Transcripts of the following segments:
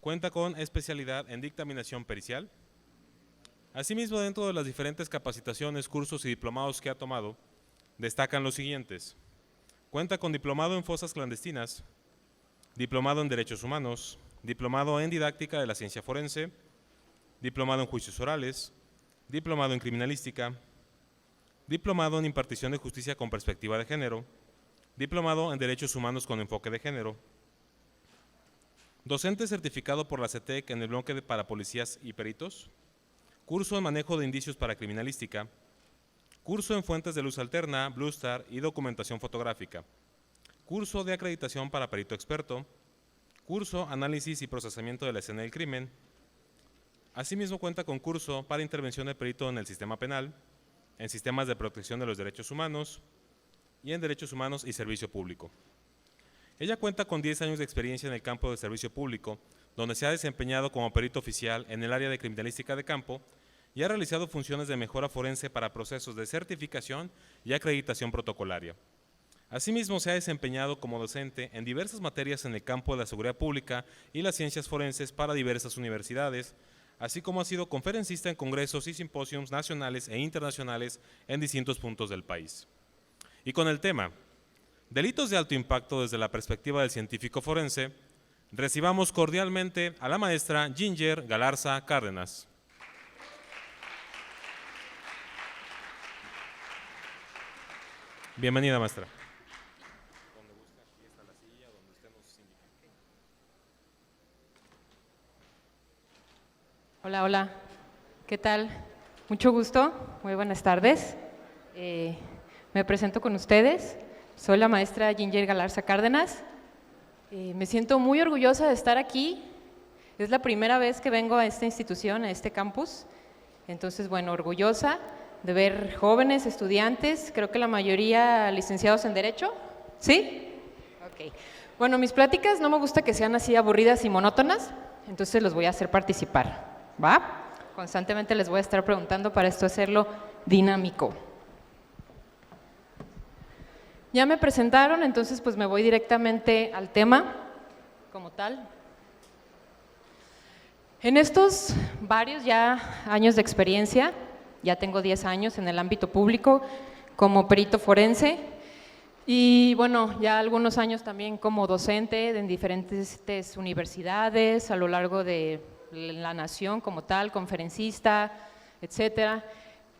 Cuenta con especialidad en dictaminación pericial. Asimismo, dentro de las diferentes capacitaciones, cursos y diplomados que ha tomado, destacan los siguientes. Cuenta con diplomado en fosas clandestinas, diplomado en derechos humanos, diplomado en didáctica de la ciencia forense, diplomado en juicios orales, diplomado en criminalística, diplomado en impartición de justicia con perspectiva de género, diplomado en derechos humanos con enfoque de género, docente certificado por la CETEC en el bloque para policías y peritos, curso en manejo de indicios para criminalística, curso en fuentes de luz alterna, Blue Star y documentación fotográfica, curso de acreditación para perito experto, curso análisis y procesamiento de la escena del crimen. Asimismo cuenta con curso para intervención de perito en el sistema penal, en sistemas de protección de los derechos humanos y en derechos humanos y servicio público. Ella cuenta con 10 años de experiencia en el campo de servicio público, donde se ha desempeñado como perito oficial en el área de criminalística de campo y ha realizado funciones de mejora forense para procesos de certificación y acreditación protocolaria. Asimismo, se ha desempeñado como docente en diversas materias en el campo de la seguridad pública y las ciencias forenses para diversas universidades, así como ha sido conferencista en congresos y simposios nacionales e internacionales en distintos puntos del país. Y con el tema Delitos de alto impacto desde la perspectiva del científico forense, recibamos cordialmente a la maestra Ginger Galarza Cárdenas. Bienvenida, maestra. Donde gusta, aquí está la silla, donde usted nos indique. Hola, hola. ¿Qué tal? Mucho gusto. Muy buenas tardes. Me presento con ustedes. Soy la maestra Ginger Galarza Cárdenas. Me siento muy orgullosa de estar aquí. Es la primera vez que vengo a esta institución, a este campus. Entonces, bueno, orgullosa de ver jóvenes, estudiantes, creo que la mayoría licenciados en Derecho. ¿Sí? Ok. Bueno, mis pláticas no me gusta que sean así aburridas y monótonas, entonces los voy a hacer participar, ¿va? Constantemente les voy a estar preguntando para esto hacerlo dinámico. Ya me presentaron, entonces pues me voy directamente al tema como tal. En estos varios ya años de experiencia, ya tengo 10 años en el ámbito público como perito forense y bueno, ya algunos años también como docente en diferentes universidades a lo largo de la nación como tal, conferencista, etcétera.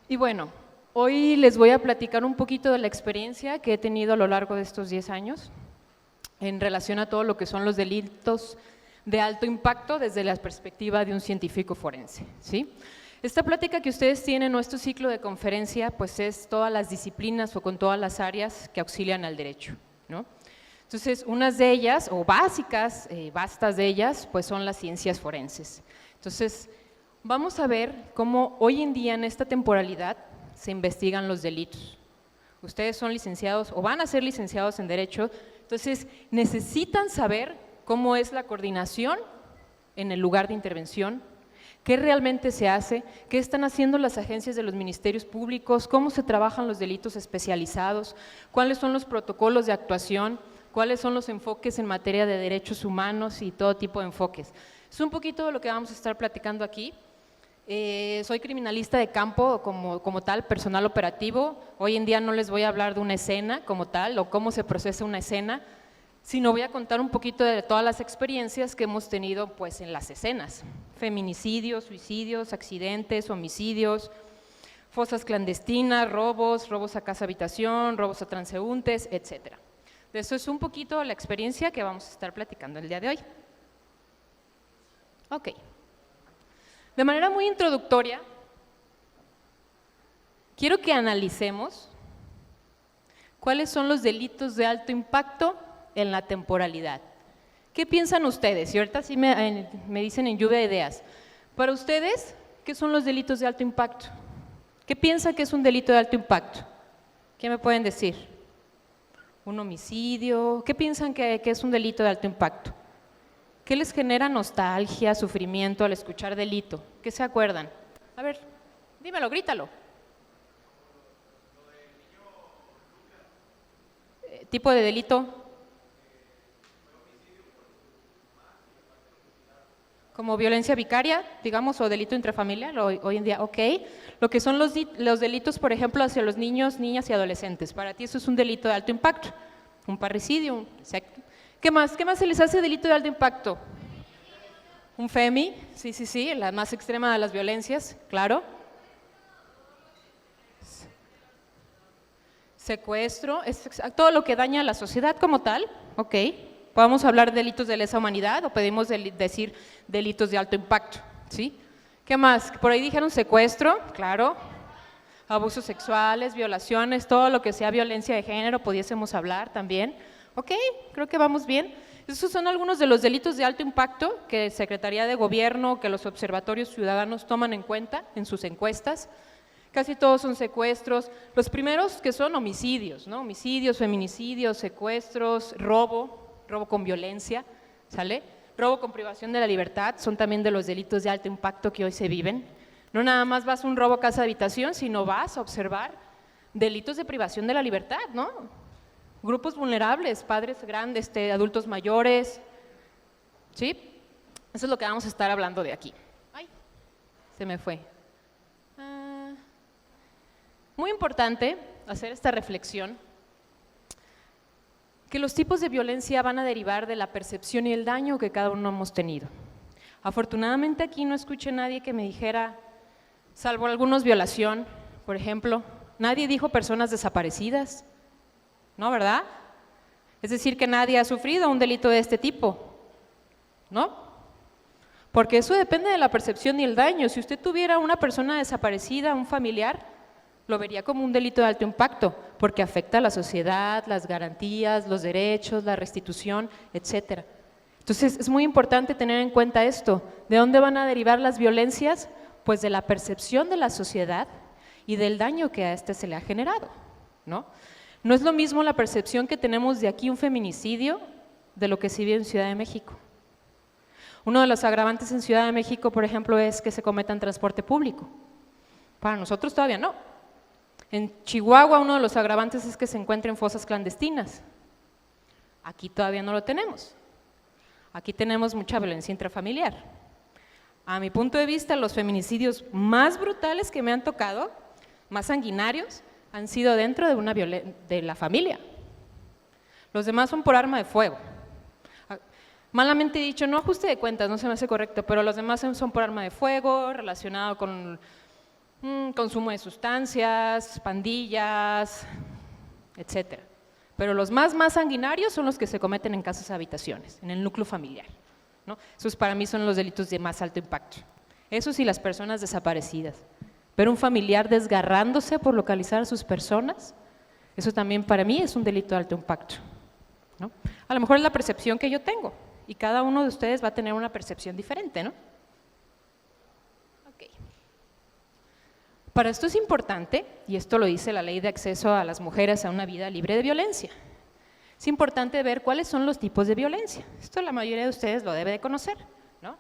Y bueno, hoy les voy a platicar un poquito de la experiencia que he tenido a lo largo de estos 10 años en relación a todo lo que son los delitos de alto impacto desde la perspectiva de un científico forense, ¿sí? Esta plática que ustedes tienen, nuestro ciclo de conferencia, pues es todas las disciplinas o con todas las áreas que auxilian al derecho, ¿no? Entonces, unas de ellas, o básicas, vastas de ellas, pues son las ciencias forenses. Entonces, vamos a ver cómo hoy en día en esta temporalidad se investigan los delitos. Ustedes son licenciados o van a ser licenciados en Derecho, entonces necesitan saber cómo es la coordinación en el lugar de intervención, qué realmente se hace, qué están haciendo las agencias de los ministerios públicos, cómo se trabajan los delitos especializados, cuáles son los protocolos de actuación, cuáles son los enfoques en materia de derechos humanos y todo tipo de enfoques. Es un poquito de lo que vamos a estar platicando aquí. Soy criminalista de campo como tal, personal operativo. Hoy en día no les voy a hablar de una escena como tal o cómo se procesa una escena, sino voy a contar un poquito de todas las experiencias que hemos tenido pues en las escenas, feminicidios, suicidios, accidentes, homicidios, fosas clandestinas, robos a casa habitación, robos a transeúntes, etcétera. De eso es un poquito la experiencia que vamos a estar platicando el día de hoy. Ok. De manera muy introductoria, quiero que analicemos cuáles son los delitos de alto impacto en la temporalidad. ¿Qué piensan ustedes? Y ahorita sí me dicen en lluvia de ideas. Para ustedes, ¿qué son los delitos de alto impacto? ¿Qué piensan que es un delito de alto impacto? ¿Qué me pueden decir? ¿Un homicidio? ¿Qué piensan que es un delito de alto impacto? ¿Qué les genera nostalgia, sufrimiento al escuchar delito? ¿Qué se acuerdan? A ver, dímelo, grítalo. ¿Tipo de delito? como violencia vicaria, digamos, o delito intrafamiliar, hoy en día, ok. Lo que son los delitos, por ejemplo, hacia los niños, niñas y adolescentes. Para ti eso es un delito de alto impacto, un parricidio, exacto. ¿Qué más? ¿Qué más se les hace delito de alto impacto? Un FEMI, sí, la más extrema de las violencias, claro. Secuestro, es todo lo que daña a la sociedad como tal, ok. Podemos hablar de delitos de lesa humanidad o podemos decir delitos de alto impacto, ¿sí? ¿Qué más? Por ahí dijeron secuestro, claro. Abusos sexuales, violaciones, todo lo que sea violencia de género, pudiésemos hablar también. Ok, creo que vamos bien. Esos son algunos de los delitos de alto impacto que Secretaría de Gobierno, que los observatorios ciudadanos toman en cuenta en sus encuestas. Casi todos son secuestros. Los primeros que son homicidios, ¿no? Homicidios, feminicidios, secuestros, robo con violencia, ¿sale? Robo con privación de la libertad, son también de los delitos de alto impacto que hoy se viven. No nada más vas a un robo casa-habitación, sino vas a observar delitos de privación de la libertad, ¿no? Grupos vulnerables, padres grandes, adultos mayores, ¿sí? Eso es lo que vamos a estar hablando de aquí. Ay, se me fue. Muy importante hacer esta reflexión, que los tipos de violencia van a derivar de la percepción y el daño que cada uno hemos tenido. Afortunadamente aquí no escuché a nadie que me dijera, salvo algunos violación, por ejemplo, nadie dijo personas desaparecidas, ¿no, verdad? Es decir, que nadie ha sufrido un delito de este tipo, ¿no? Porque eso depende de la percepción y el daño. Si usted tuviera una persona desaparecida, un familiar, lo vería como un delito de alto impacto, porque afecta a la sociedad, las garantías, los derechos, la restitución, etcétera. Entonces, es muy importante tener en cuenta esto. ¿De dónde van a derivar las violencias? Pues de la percepción de la sociedad y del daño que a éste se le ha generado, ¿no? No es lo mismo la percepción que tenemos de aquí un feminicidio de lo que se vive en Ciudad de México. Uno de los agravantes en Ciudad de México, por ejemplo, es que se cometa en transporte público. Para nosotros todavía no. En Chihuahua uno de los agravantes es que se encuentren fosas clandestinas. Aquí todavía no lo tenemos. Aquí tenemos mucha violencia intrafamiliar. A mi punto de vista, los feminicidios más brutales que me han tocado, más sanguinarios, han sido dentro de la familia. Los demás son por arma de fuego. Malamente dicho, no ajuste de cuentas, no se me hace correcto, pero los demás son por arma de fuego, relacionado con consumo de sustancias, pandillas, etcétera. Pero los más sanguinarios son los que se cometen en casas habitaciones, en el núcleo familiar, ¿no? Esos para mí son los delitos de más alto impacto. Esos y las personas desaparecidas. Pero un familiar desgarrándose por localizar a sus personas, eso también para mí es un delito de alto impacto, ¿no? A lo mejor es la percepción que yo tengo y cada uno de ustedes va a tener una percepción diferente, ¿no? Para esto es importante, y esto lo dice la Ley de Acceso a las Mujeres a una Vida Libre de Violencia, es importante ver cuáles son los tipos de violencia. Esto la mayoría de ustedes lo debe de conocer, ¿no?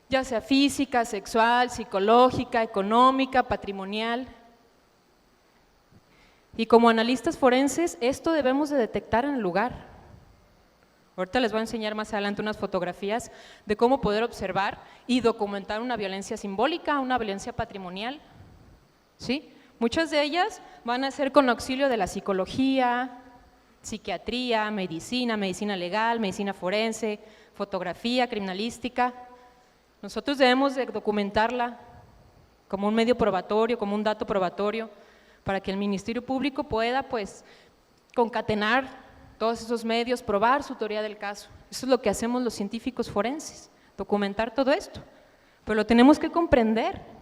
Ya sea física, sexual, psicológica, económica, patrimonial. Y como analistas forenses, esto debemos de detectar en el lugar. Ahorita les voy a enseñar más adelante unas fotografías de cómo poder observar y documentar una violencia simbólica, una violencia patrimonial, ¿sí? Muchas de ellas van a ser con auxilio de la psicología, psiquiatría, medicina legal, medicina forense, fotografía, criminalística. Nosotros debemos de documentarla como un medio probatorio, como un dato probatorio, para que el Ministerio Público pueda, pues, concatenar todos esos medios, probar su teoría del caso. Eso es lo que hacemos los científicos forenses, documentar todo esto, pero lo tenemos que comprender.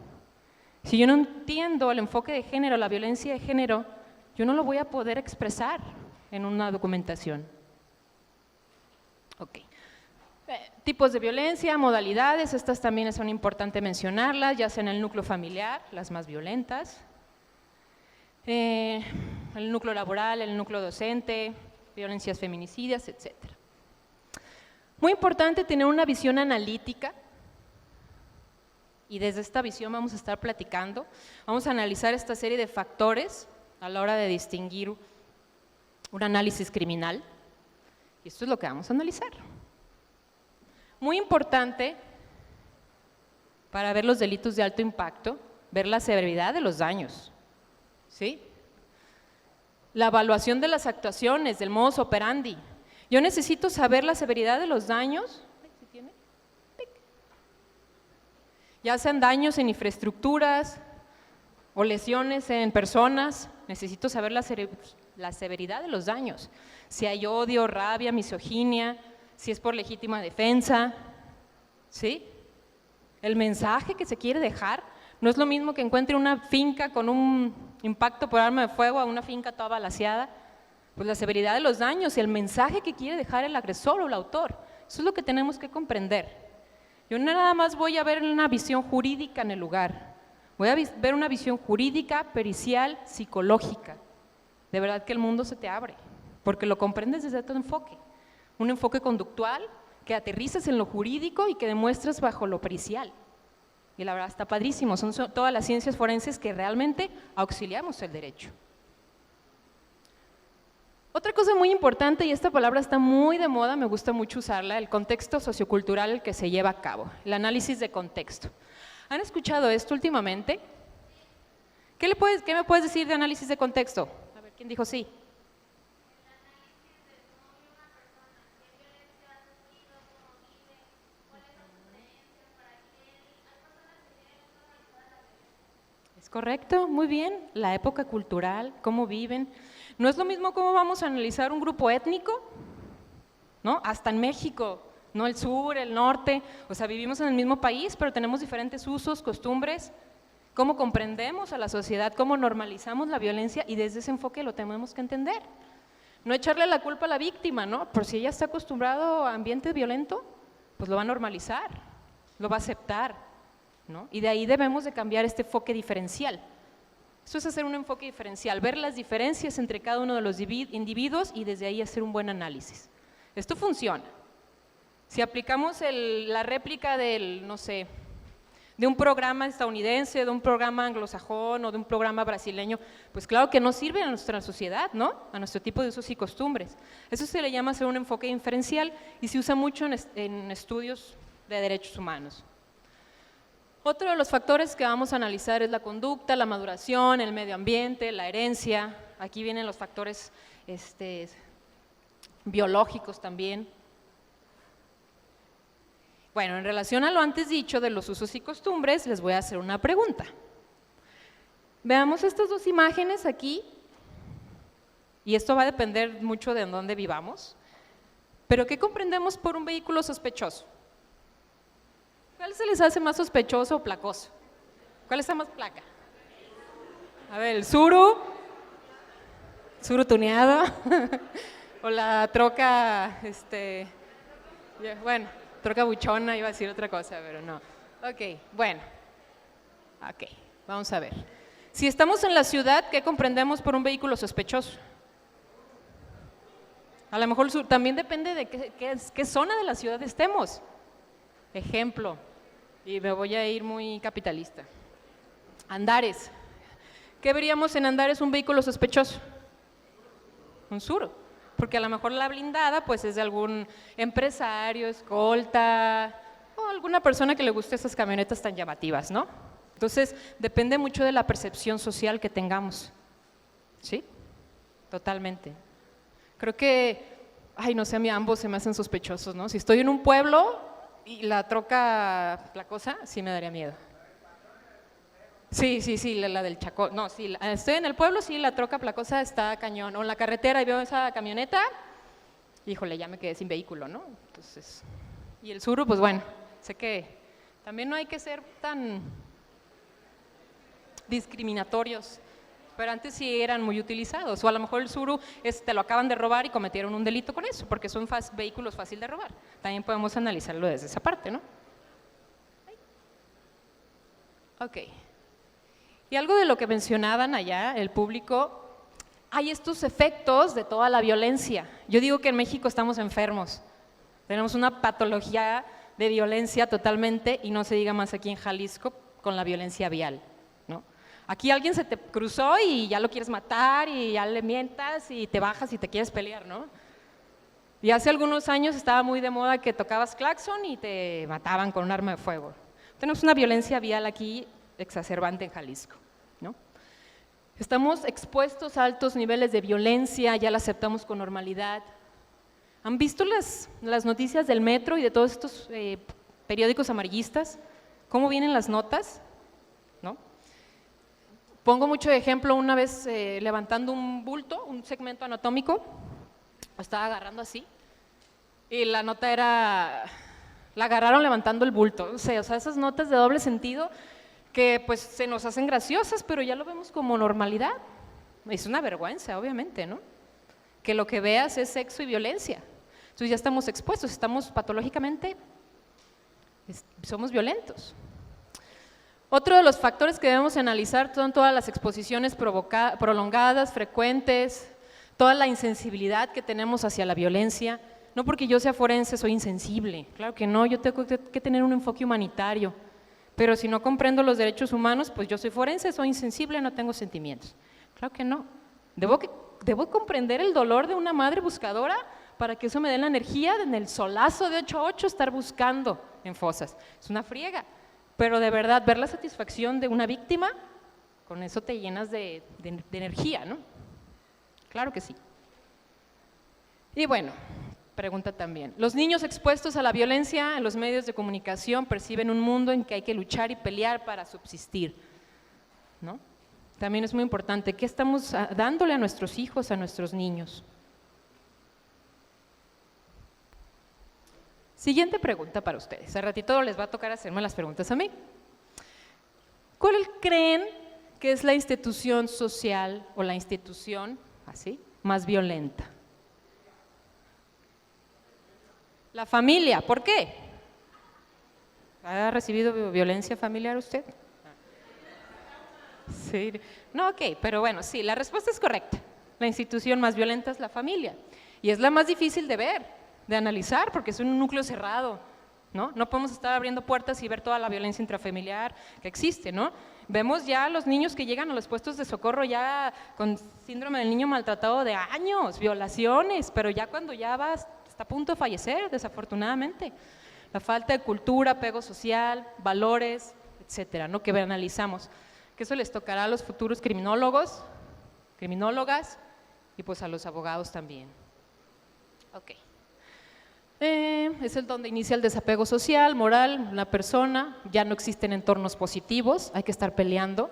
Si yo no entiendo el enfoque de género, la violencia de género, yo no lo voy a poder expresar en una documentación. Ok. Tipos de violencia, modalidades, estas también son importantes mencionarlas, ya sea en el núcleo familiar, las más violentas, el núcleo laboral, el núcleo docente, violencias feminicidas, etc. Muy importante tener una visión analítica, y desde esta visión vamos a estar platicando, vamos a analizar esta serie de factores a la hora de distinguir un análisis criminal, y esto es lo que vamos a analizar. Muy importante para ver los delitos de alto impacto, ver la severidad de los daños, ¿sí? La evaluación de las actuaciones, del modus operandi. Yo necesito saber la severidad de los daños, ya sean daños en infraestructuras o lesiones en personas, necesito saber la severidad de los daños. Si hay odio, rabia, misoginia, si es por legítima defensa, ¿sí? El mensaje que se quiere dejar no es lo mismo que encuentre una finca con un impacto por arma de fuego a una finca toda balaceada. Pues la severidad de los daños y el mensaje que quiere dejar el agresor o el autor, eso es lo que tenemos que comprender. Yo no nada más voy a ver una visión jurídica en el lugar, voy a ver una visión jurídica, pericial, psicológica. De verdad que el mundo se te abre, porque lo comprendes desde otro enfoque, un enfoque conductual que aterrizas en lo jurídico y que demuestras bajo lo pericial. Y la verdad está padrísimo, son todas las ciencias forenses que realmente auxiliamos el derecho. Otra cosa muy importante, y esta palabra está muy de moda, me gusta mucho usarla, el contexto sociocultural que se lleva a cabo, el análisis de contexto. ¿Han escuchado esto últimamente? ¿Qué me puedes decir de análisis de contexto? A ver, ¿quién dijo sí? Es correcto, muy bien, la época cultural, cómo viven. No es lo mismo cómo vamos a analizar un grupo étnico, ¿no? Hasta en México, ¿no? El sur, el norte, o sea, vivimos en el mismo país, pero tenemos diferentes usos, costumbres, cómo comprendemos a la sociedad, cómo normalizamos la violencia y desde ese enfoque lo tenemos que entender. No echarle la culpa a la víctima, ¿no? Por si ella está acostumbrado a ambiente violento, pues lo va a normalizar, lo va a aceptar, ¿no? Y de ahí debemos de cambiar este enfoque diferencial. Eso es hacer un enfoque diferencial, ver las diferencias entre cada uno de los individuos y desde ahí hacer un buen análisis. Esto funciona. Si aplicamos la réplica del, no sé, de un programa estadounidense, de un programa anglosajón o de un programa brasileño, pues claro que no sirve a nuestra sociedad, ¿no? A nuestro tipo de usos y costumbres. Eso se le llama hacer un enfoque diferencial y se usa mucho en estudios de derechos humanos. Otro de los factores que vamos a analizar es la conducta, la maduración, el medio ambiente, la herencia. Aquí vienen los factores biológicos también. Bueno, en relación a lo antes dicho de los usos y costumbres, les voy a hacer una pregunta. Veamos estas dos imágenes aquí, y esto va a depender mucho de dónde vivamos, pero ¿qué comprendemos por un vehículo sospechoso? ¿Cuál se les hace más sospechoso o placoso? ¿Cuál está más placa? A ver, el Tsuru tuneado, o la troca, bueno, troca buchona, iba a decir otra cosa, pero no. Ok, bueno, ok, vamos a ver. Si estamos en la ciudad, ¿qué comprendemos por un vehículo sospechoso? A lo mejor también depende de qué zona de la ciudad estemos. Ejemplo, y me voy a ir muy capitalista. Andares. ¿Qué veríamos en Andares un vehículo sospechoso? Un Tsuru, porque a lo mejor la blindada pues es de algún empresario, escolta o alguna persona que le guste esas camionetas tan llamativas, ¿no? Entonces, depende mucho de la percepción social que tengamos, ¿sí? Totalmente. Creo que, no sé, a mí ambos se me hacen sospechosos, ¿no? Si estoy en un pueblo y la troca placosa, sí me daría miedo. Sí, la del Chaco. No, sí, estoy en el pueblo, sí, la troca placosa está cañón. O en la carretera y veo esa camioneta, híjole, ya me quedé sin vehículo, ¿no? Entonces, y el Tsuru, pues bueno, sé que también no hay que ser tan discriminatorios, pero antes sí eran muy utilizados, o a lo mejor el Tsuru te lo acaban de robar y cometieron un delito con eso, porque son vehículos fáciles de robar. También podemos analizarlo desde esa parte, ¿no? Ok. Y algo de lo que mencionaban allá, el público, hay estos efectos de toda la violencia. Yo digo que en México estamos enfermos, tenemos una patología de violencia totalmente, y no se diga más aquí en Jalisco, con la violencia vial, ¿no? Aquí alguien se te cruzó y ya lo quieres matar y ya le mientas y te bajas y te quieres pelear, ¿no? Y hace algunos años estaba muy de moda que tocabas claxon y te mataban con un arma de fuego. Tenemos una violencia vial aquí exacerbante en Jalisco, ¿no? Estamos expuestos a altos niveles de violencia, ya la aceptamos con normalidad. ¿Han visto las noticias del Metro y de todos estos periódicos amarillistas? ¿Cómo vienen las notas? ¿No? Pongo mucho de ejemplo una vez levantando un bulto, un segmento anatómico, lo estaba agarrando así, y la nota era, la agarraron levantando el bulto. O sea, esas notas de doble sentido que pues se nos hacen graciosas, pero ya lo vemos como normalidad. Es una vergüenza, obviamente, ¿no? Que lo que veas es sexo y violencia. Entonces ya estamos expuestos, estamos patológicamente, somos violentos. Otro de los factores que debemos analizar son todas las exposiciones prolongadas, frecuentes, toda la insensibilidad que tenemos hacia la violencia. No porque yo sea forense soy insensible, claro que no, yo tengo que tener un enfoque humanitario, pero si no comprendo los derechos humanos, pues yo soy forense, soy insensible, no tengo sentimientos. Claro que no, debo comprender el dolor de una madre buscadora para que eso me dé la energía en el solazo de 8 a 8 estar buscando en fosas. Es una friega, pero de verdad ver la satisfacción de una víctima, con eso te llenas de energía, ¿no? Claro que sí. Y bueno, pregunta también, ¿los niños expuestos a la violencia en los medios de comunicación perciben un mundo en que hay que luchar y pelear para subsistir? ¿No? También es muy importante, ¿qué estamos dándole a nuestros hijos, a nuestros niños? Siguiente pregunta para ustedes, al ratito les va a tocar hacerme las preguntas a mí. ¿Cuál creen que es la institución social o la institución así más violenta? La familia, ¿por qué? ¿Ha recibido violencia familiar usted? Sí, no, ok, pero bueno, sí, la respuesta es correcta. La institución más violenta es la familia y es la más difícil de ver, de analizar, porque es un núcleo cerrado, ¿no? No podemos estar abriendo puertas y ver toda la violencia intrafamiliar que existe, ¿no? Vemos ya a los niños que llegan a los puestos de socorro ya con síndrome del niño maltratado de años, violaciones, pero ya cuando ya está a punto de fallecer, desafortunadamente. La falta de cultura, apego social, valores, etcétera, ¿no? Que analizamos. Que eso les tocará a los futuros criminólogos, criminólogas y pues a los abogados también. Ok. Es el donde inicia el desapego social, moral, la persona, ya no existen entornos positivos, hay que estar peleando.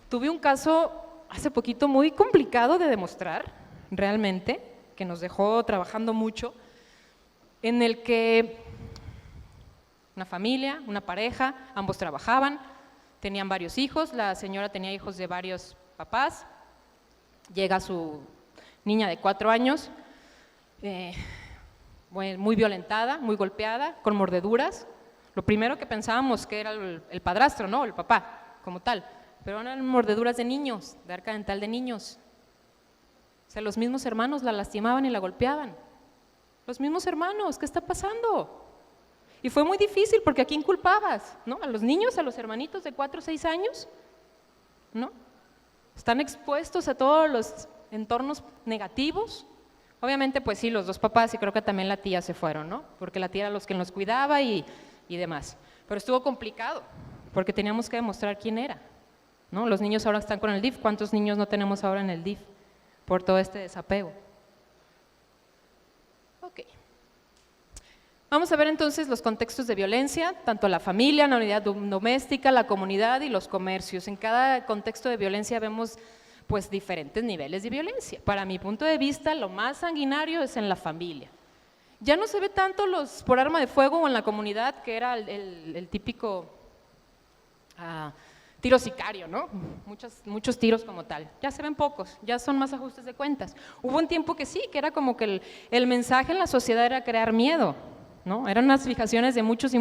Tuve un caso hace poquito muy complicado de demostrar, realmente, que nos dejó trabajando mucho, en el que una familia, una pareja, ambos trabajaban, tenían varios hijos, la señora tenía hijos de varios papás, llega su niña de 4 años, muy violentada, muy golpeada, con mordeduras. Lo primero que pensábamos que era el padrastro, ¿no? El papá, como tal, pero eran mordeduras de niños, de arca dental de niños. O sea, los mismos hermanos la lastimaban y la golpeaban. Los mismos hermanos, ¿qué está pasando? Y fue muy difícil porque ¿a quién culpabas? ¿No? ¿A los niños, a los hermanitos de 4 o 6 años? ¿No? Están expuestos a todos los entornos negativos. Obviamente, pues sí, los 2 papás y creo que también la tía se fueron, ¿no? Porque la tía era los que nos cuidaba y demás. Pero estuvo complicado porque teníamos que demostrar quién era, ¿no? Los niños ahora están con el DIF. ¿Cuántos niños no tenemos ahora en el DIF por todo este desapego? Ok. Vamos a ver entonces los contextos de violencia, tanto la familia, la unidad doméstica, la comunidad y los comercios. En cada contexto de violencia vemos pues diferentes niveles de violencia. Para mi punto de vista, lo más sanguinario es en la familia. Ya no se ve tanto los por arma de fuego o en la comunidad, que era el típico tiro sicario, ¿no? Muchos tiros como tal. Ya se ven pocos, ya son más ajustes de cuentas. Hubo un tiempo que sí, que era como que el mensaje en la sociedad era crear miedo, ¿no? Eran unas fijaciones de muchos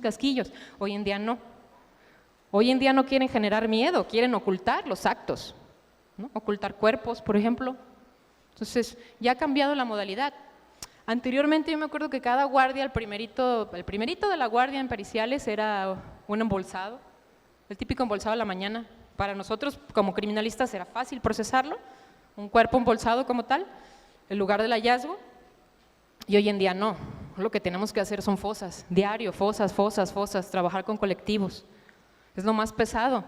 casquillos. Hoy en día no. Hoy en día no quieren generar miedo, quieren ocultar los actos, ¿no? Ocultar cuerpos, por ejemplo. Entonces, ya ha cambiado la modalidad. Anteriormente yo me acuerdo que cada guardia, el primerito de la guardia en periciales era un embolsado, el típico embolsado de la mañana. Para nosotros como criminalistas era fácil procesarlo, un cuerpo embolsado como tal, el lugar del hallazgo, y hoy en día no. lo que tenemos que hacer son fosas, diario, fosas, trabajar con colectivos. Es lo más pesado.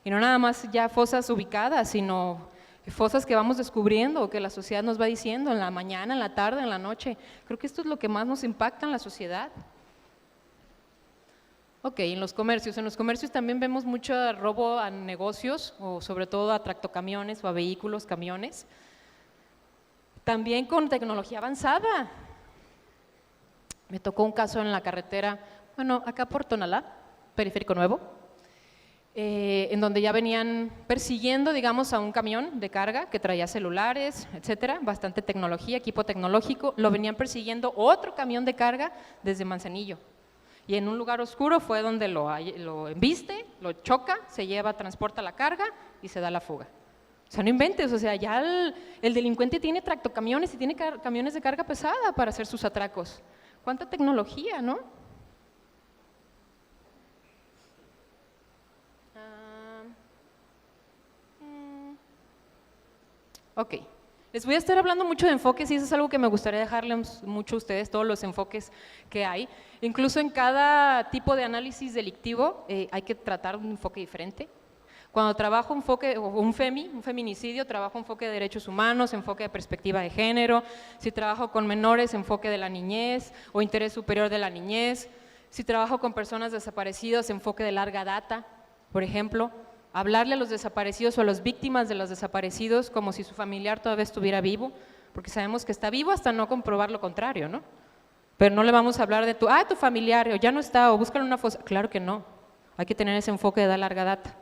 Y no nada más ya fosas ubicadas, sino fosas que vamos descubriendo, que la sociedad nos va diciendo en la mañana, en la tarde, en la noche. Creo que esto es lo que más nos impacta en la sociedad. Ok, en los comercios también vemos mucho robo a negocios, o sobre todo a tractocamiones o a vehículos, camiones. También con tecnología avanzada. Me tocó un caso en la carretera, bueno, acá por Tonalá, Periférico Nuevo, en donde ya venían persiguiendo, digamos, a un camión de carga que traía celulares, etcétera, bastante tecnología, equipo tecnológico, lo venían persiguiendo otro camión de carga desde Manzanillo. Y en un lugar oscuro fue donde lo embiste, lo choca, se lleva, transporta la carga y se da la fuga. O sea, no inventes, o sea, ya el delincuente tiene tractocamiones y tiene camiones de carga pesada para hacer sus atracos. ¿Cuánta tecnología, no? Ok, les voy a estar hablando mucho de enfoques y eso es algo que me gustaría dejarles mucho a ustedes, todos los enfoques que hay. Incluso en cada tipo de análisis delictivo hay que tratar un enfoque diferente. Cuando trabajo un feminicidio, trabajo enfoque de derechos humanos, enfoque de perspectiva de género. Si trabajo con menores, enfoque de la niñez o interés superior de la niñez. Si trabajo con personas desaparecidas, enfoque de larga data, por ejemplo. Hablarle a los desaparecidos o a las víctimas de los desaparecidos como si su familiar todavía estuviera vivo, porque sabemos que está vivo hasta no comprobar lo contrario, ¿no? Pero no le vamos a hablar de tu familiar, o ya no está, o búscalo en una fosa. Claro que no, hay que tener ese enfoque de larga data.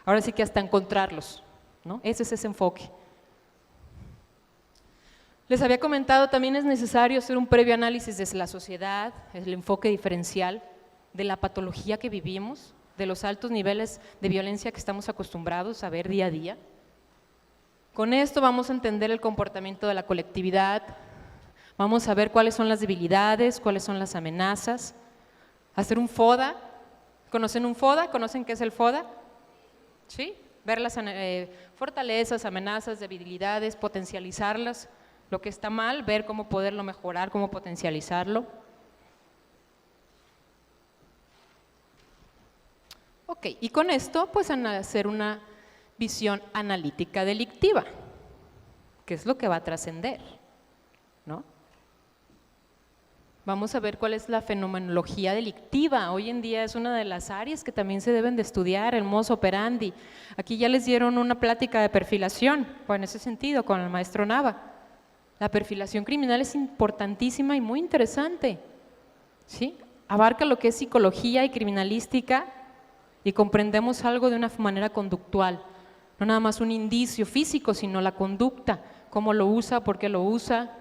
Ahora sí que hasta encontrarlos, ¿no? Ese es ese enfoque. Les había comentado, también es necesario hacer un previo análisis de la sociedad, el enfoque diferencial de la patología que vivimos, de los altos niveles de violencia que estamos acostumbrados a ver día a día. Con esto vamos a entender el comportamiento de la colectividad, vamos a ver cuáles son las debilidades, cuáles son las amenazas, hacer un FODA. ¿Conocen un FODA? ¿Conocen qué es el FODA? ¿Sí? Ver las fortalezas, amenazas, debilidades, potencializarlas, lo que está mal, ver cómo poderlo mejorar, cómo potencializarlo. Ok, y con esto pues hacer una visión analítica delictiva, que es lo que va a trascender, ¿no? Vamos a ver cuál es la fenomenología delictiva. Hoy en día es una de las áreas que también se deben de estudiar, el modus operandi. Aquí ya les dieron una plática de perfilación, en ese sentido, con el maestro Nava. La perfilación criminal es importantísima y muy interesante, ¿sí? Abarca lo que es psicología y criminalística y comprendemos algo de una manera conductual, no nada más un indicio físico, sino la conducta, cómo lo usa, por qué lo usa,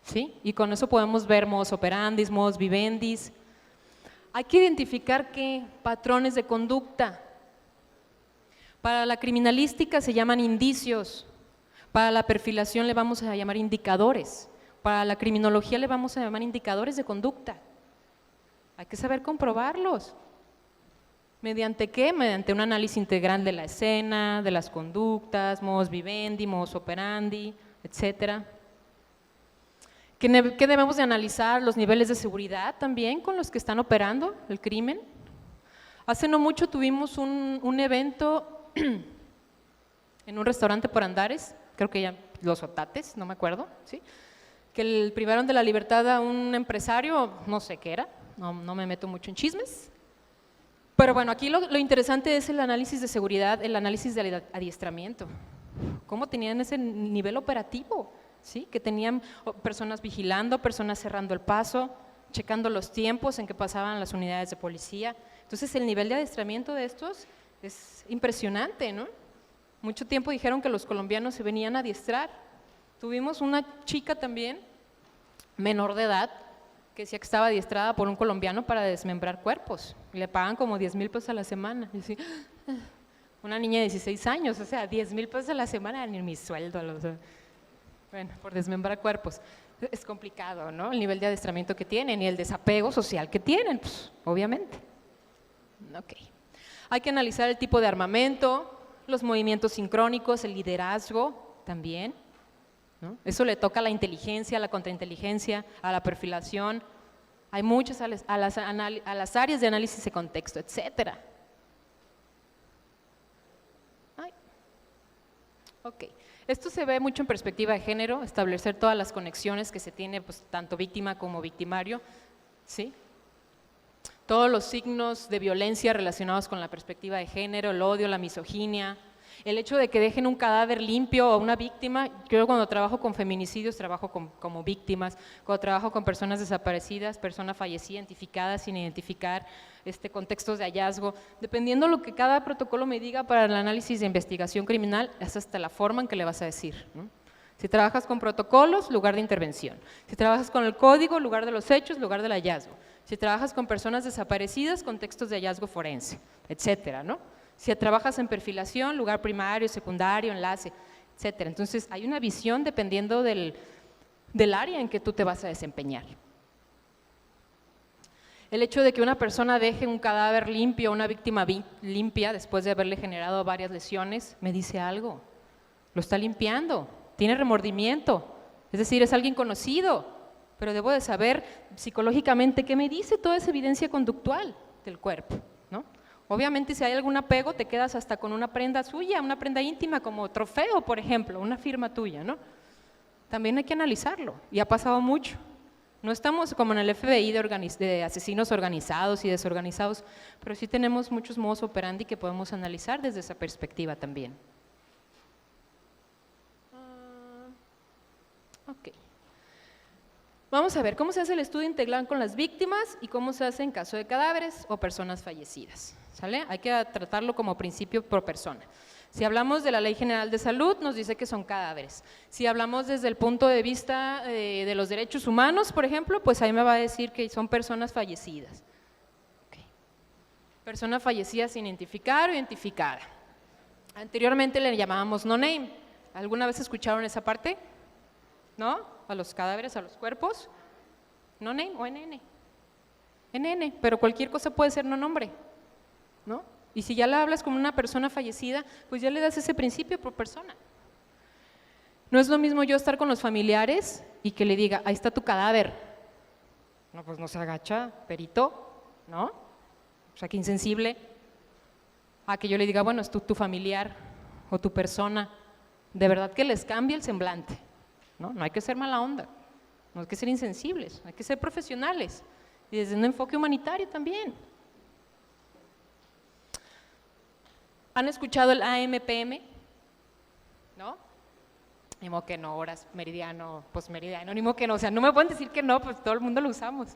¿sí? Y con eso podemos ver modus operandi, modus vivendi. Hay que identificar qué patrones de conducta. Para la criminalística se llaman indicios, para la perfilación le vamos a llamar indicadores, para la criminología le vamos a llamar indicadores de conducta. Hay que saber comprobarlos. ¿Mediante qué? Mediante un análisis integral de la escena, de las conductas, modus vivendi, modus operandi, etcétera. ¿Qué debemos de analizar? Los niveles de seguridad también con los que están operando el crimen. Hace no mucho tuvimos un evento en un restaurante por Andares, creo que ya Los Otates, no me acuerdo, ¿sí? Que privaron de la libertad a un empresario, no sé qué era, no me meto mucho en chismes. Pero bueno, aquí lo interesante es el análisis de seguridad, el análisis del adiestramiento. ¿Cómo tenían ese nivel operativo? ¿Sí? Que tenían personas vigilando, personas cerrando el paso, checando los tiempos en que pasaban las unidades de policía. Entonces el nivel de adiestramiento de estos es impresionante, ¿no? Mucho tiempo dijeron que los colombianos se venían a adiestrar. Tuvimos una chica también, menor de edad, que decía que estaba adiestrada por un colombiano para desmembrar cuerpos, y le pagan como 10,000 pesos a la semana. Y así, una niña de 16 años, o sea, 10,000 pesos a la semana, ni mi sueldo, bueno, por desmembrar cuerpos. Es complicado, ¿no? El nivel de adiestramiento que tienen y el desapego social que tienen, pues, obviamente. Ok. Hay que analizar el tipo de armamento, los movimientos sincrónicos, el liderazgo también, ¿no? Eso le toca a la inteligencia, a la contrainteligencia, a la perfilación, Hay muchas a las áreas de análisis de contexto, etcétera. Ok, esto se ve mucho en perspectiva de género, establecer todas las conexiones que se tiene, pues, tanto víctima como victimario, ¿sí? Todos los signos de violencia relacionados con la perspectiva de género, el odio, la misoginia, el hecho de que dejen un cadáver limpio a una víctima. Yo cuando trabajo con feminicidios trabajo como víctimas, cuando trabajo con personas desaparecidas, personas fallecidas, identificadas, sin identificar, contextos de hallazgo, dependiendo lo que cada protocolo me diga para el análisis de investigación criminal, es hasta la forma en que le vas a decir, ¿no? Si trabajas con protocolos, lugar de intervención. Si trabajas con el código, lugar de los hechos, lugar del hallazgo. Si trabajas con personas desaparecidas, contextos de hallazgo forense, etcétera, ¿no? Si trabajas en perfilación, lugar primario, secundario, enlace, etcétera. Entonces, hay una visión dependiendo del área en que tú te vas a desempeñar. El hecho de que una persona deje un cadáver limpio, una víctima limpia, después de haberle generado varias lesiones, me dice algo. Lo está limpiando, tiene remordimiento, es decir, es alguien conocido, pero debo de saber psicológicamente qué me dice toda esa evidencia conductual del cuerpo, ¿no? Obviamente, si hay algún apego, te quedas hasta con una prenda suya, una prenda íntima como trofeo, por ejemplo, una firma tuya, ¿no? También hay que analizarlo, y ha pasado mucho. No estamos como en el FBI de asesinos organizados y desorganizados, pero sí tenemos muchos modus operandi que podemos analizar desde esa perspectiva también. Ok. Vamos a ver cómo se hace el estudio integral con las víctimas y cómo se hace en caso de cadáveres o personas fallecidas, ¿sale? Hay que tratarlo como principio por persona. Si hablamos de la Ley General de Salud, nos dice que son cadáveres. Si hablamos desde el punto de vista de los derechos humanos, por ejemplo, pues ahí me va a decir que son personas fallecidas. Okay. Persona fallecida sin identificar o identificada. Anteriormente le llamábamos no name. ¿Alguna vez escucharon esa parte? ¿No? A los cadáveres, a los cuerpos. No name o NN. NN, pero cualquier cosa puede ser no nombre, ¿no? Y si ya le hablas como una persona fallecida, pues ya le das ese principio por persona. No es lo mismo yo estar con los familiares y que le diga, ahí está tu cadáver. No, pues no se agacha, perito, ¿no? O sea, que insensible. A que yo le diga, bueno, es tu familiar o tu persona. De verdad que les cambia el semblante, ¿no? No hay que ser mala onda, no hay que ser insensibles, hay que ser profesionales. Y desde un enfoque humanitario también. ¿Han escuchado el AM/PM? ¿No? Ni modo que no, horas, meridiano, posmeridiano, ni modo que no, o sea, no me pueden decir que no, pues todo el mundo lo usamos.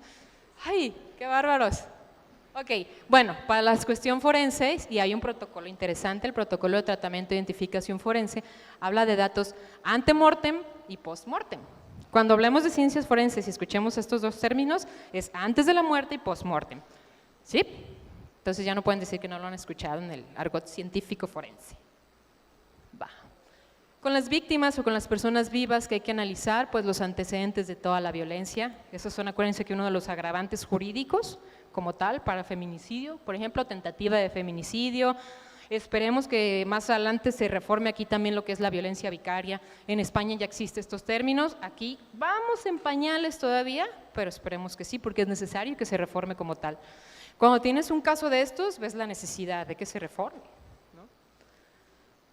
¡Ay, qué bárbaros! Ok, bueno, para la cuestión forense, y hay un protocolo interesante, el protocolo de tratamiento de identificación forense, habla de datos ante-mortem y post-mortem. Cuando hablemos de ciencias forenses y escuchemos estos dos términos, es antes de la muerte y post-mortem, ¿sí? Entonces ya no pueden decir que no lo han escuchado en el argot científico forense. Va. Con las víctimas o con las personas vivas que hay que analizar, pues los antecedentes de toda la violencia. Esos son, acuérdense que uno de los agravantes jurídicos como tal para feminicidio, por ejemplo, tentativa de feminicidio. Esperemos que más adelante se reforme aquí también lo que es la violencia vicaria. En España ya existen estos términos, aquí vamos en pañales todavía, pero esperemos que sí, porque es necesario que se reforme como tal. Cuando tienes un caso de estos, ves la necesidad de que se reforme, ¿no?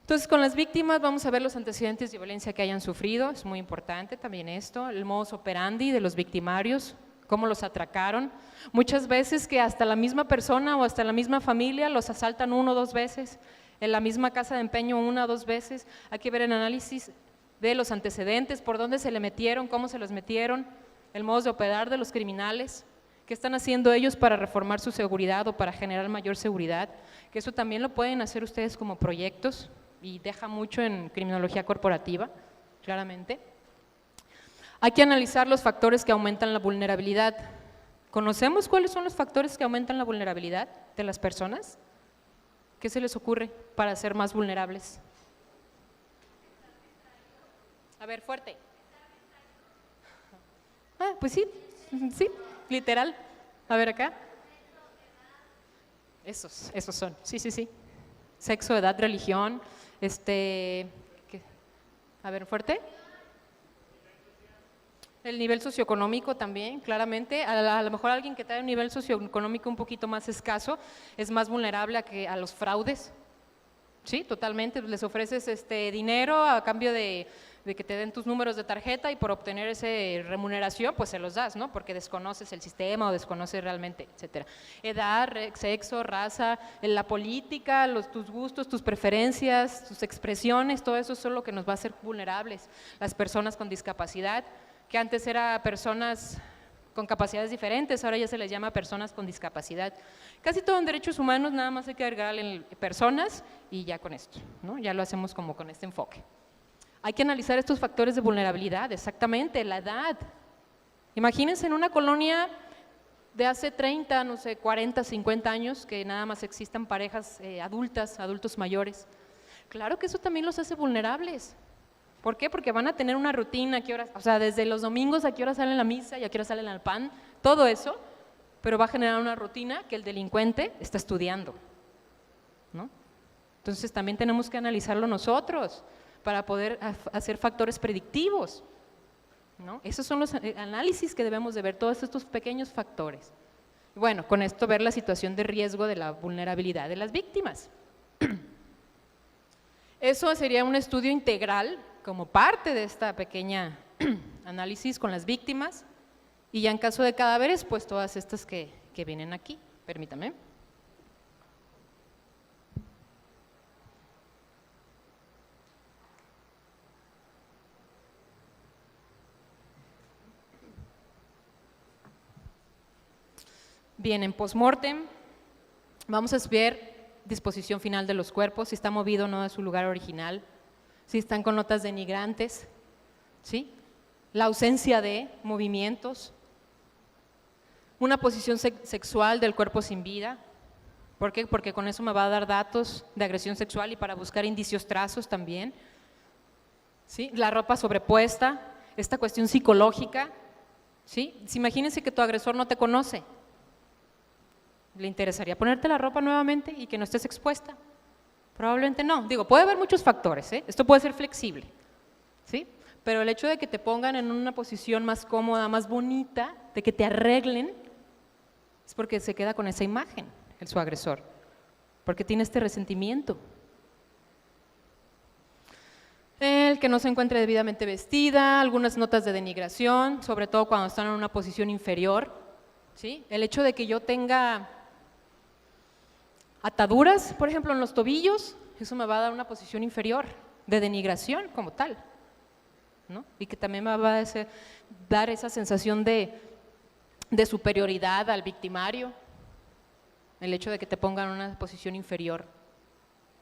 Entonces, con las víctimas vamos a ver los antecedentes de violencia que hayan sufrido, es muy importante también esto, el modus operandi de los victimarios, cómo los atracaron. Muchas veces que hasta la misma persona o hasta la misma familia los asaltan 1 o 2 veces, en la misma casa de empeño 1 o 2 veces. Hay que ver el análisis de los antecedentes, por dónde se le metieron, cómo se los metieron, el modus de operar de los criminales. ¿Qué están haciendo ellos para reformar su seguridad o para generar mayor seguridad? Que eso también lo pueden hacer ustedes como proyectos y deja mucho en criminología corporativa, claramente. Hay que analizar los factores que aumentan la vulnerabilidad. ¿Conocemos cuáles son los factores que aumentan la vulnerabilidad de las personas? ¿Qué se les ocurre para ser más vulnerables? A ver, fuerte. Pues sí, sí. Literal. A ver acá. Esos son. Sí, sí, sí. Sexo, edad, religión. ¿Qué? A ver, fuerte. El nivel socioeconómico también, claramente. A lo mejor alguien que trae un nivel socioeconómico un poquito más escaso es más vulnerable a los fraudes. Sí, totalmente. Les ofreces dinero a cambio de que te den tus números de tarjeta y por obtener esa remuneración, pues se los das, ¿no? Porque desconoces el sistema o desconoces realmente, etcétera. Edad, sexo, raza, en la política, tus gustos, tus preferencias, tus expresiones, todo eso es lo que nos va a hacer vulnerables. Las personas con discapacidad, que antes era personas con capacidades diferentes, ahora ya se les llama personas con discapacidad. Casi todo en derechos humanos nada más hay que agregarle personas y ya con esto, ¿no? Ya lo hacemos como con este enfoque. Hay que analizar estos factores de vulnerabilidad, exactamente, la edad. Imagínense en una colonia de hace 30, no sé, 40, 50 años, que nada más existan parejas adultas, adultos mayores. Claro que eso también los hace vulnerables. ¿Por qué? Porque van a tener una rutina, o sea, desde los domingos a qué hora salen la misa y a qué hora salen al pan, todo eso, pero va a generar una rutina que el delincuente está estudiando, ¿no? Entonces también tenemos que analizarlo nosotros para poder hacer factores predictivos, ¿no? Esos son los análisis que debemos de ver, todos estos pequeños factores. Bueno, con esto ver la situación de riesgo de la vulnerabilidad de las víctimas. Eso sería un estudio integral como parte de esta pequeña análisis con las víctimas y ya en caso de cadáveres, pues todas estas que vienen aquí. Permítame. Bien, en postmortem vamos a ver disposición final de los cuerpos, si está movido o no de su lugar original, si están con notas denigrantes, ¿sí? La ausencia de movimientos, una posición sexual del cuerpo sin vida. ¿Por qué? Porque con eso me va a dar datos de agresión sexual y para buscar indicios, trazos también, ¿sí? La ropa sobrepuesta, esta cuestión psicológica, ¿sí? Imagínense que tu agresor no te conoce. ¿Le interesaría ponerte la ropa nuevamente y que no estés expuesta? Probablemente no. Digo, puede haber muchos factores, ¿eh? Esto puede ser flexible, ¿sí? Pero el hecho de que te pongan en una posición más cómoda, más bonita, de que te arreglen, es porque se queda con esa imagen, su agresor, porque tiene este resentimiento. El que no se encuentre debidamente vestida, algunas notas de denigración, sobre todo cuando están en una posición inferior, ¿sí? El hecho de que yo tenga ataduras, por ejemplo, en los tobillos, eso me va a dar una posición inferior de denigración como tal, ¿no? Y que también me va a dar esa sensación de superioridad al victimario, el hecho de que te pongan en una posición inferior,